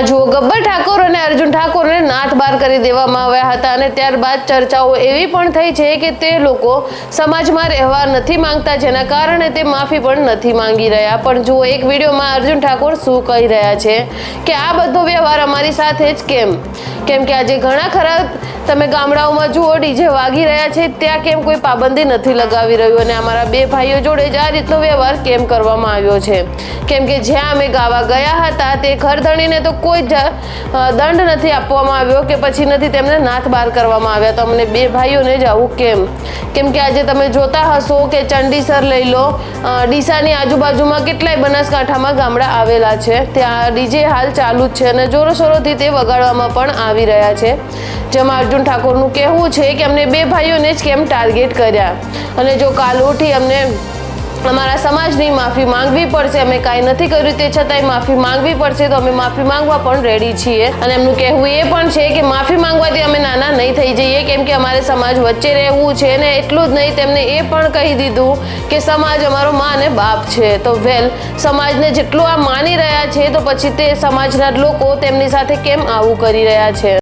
જુઓ, ગબ્બર ઠાકોર અને અર્જુન ઠાકોરને નાથ બાર કરી દેવામાં આવ્યા હતા અને ત્યારબાદ ચર્ચાઓ એવી પણ થઈ છે કે તે લોકો સમાજમાં રહેવા નથી માંગતા, જેના કારણે તે માફી પણ નથી માંગી રહ્યા. પણ જુઓ, એક વિડીયોમાં અર્જુન ઠાકોર શું કહી રહ્યા છે કે આ બધો વ્યવહાર અમારી સાથે જ કેમ કે આજે ઘણા ખરા તમે ગામડાઓમાં જુઓ ડીજે વાગી રહ્યા છે, ત્યાં કેમ કોઈ પાબંદી નથી લગાવી રહ્યું અને અમારા બે ભાઈઓ જોડે જ આ રીતનો વ્યવહાર કેમ કરવામાં આવ્યો છે? કેમ કે જ્યાં અમે ગાવા ગયા હતા તે ઘરધણીને તો કોઈ દંડ નથી આપવામાં આવ્યો કે પછી નથી તેમને નાથ બાર કરવામાં આવ્યા, તો અમને બે ભાઈઓને જ આવું કેમ કે આજે તમે જોતા હશો કે ચંડીસર લઈ લો, ડીસાની આજુબાજુમાં કેટલાય બનાસકાંઠામાં ગામડા આવેલા છે, ત્યાં ડીજે હાલ ચાલુ જ છે અને જોરોશોરોથી તે વગાડવામાં પણ આવી રહ્યા છે. જેમાં અર્જુન ઠાકોરનું કહેવું છે કે અમને બે ભાઈઓને જ કેમ ટાર્ગેટ કર્યા અને જો કાલ ઉઠી અમને અમારા સમાજની માફી માંગવી પડશે, અમે કાંઈ નથી કર્યું તે છતાંય માફી માંગવી પડશે તો અમે માફી માંગવા પણ રેડી છીએ. અને એમનું કહેવું એ પણ છે કે માફી માંગવાથી અમે નાના નહીં થઈ જઈએ, કેમ કે અમારે સમાજ વચ્ચે રહેવું છે ને એટલું જ નહીં, તેમને એ પણ કહી દીધું કે સમાજ અમારો મા અને બાપ છે. તો સમાજને જેટલું આ માની રહ્યા છે તો પછી તે સમાજના લોકો તેમની સાથે કેમ આવું કરી રહ્યા છે?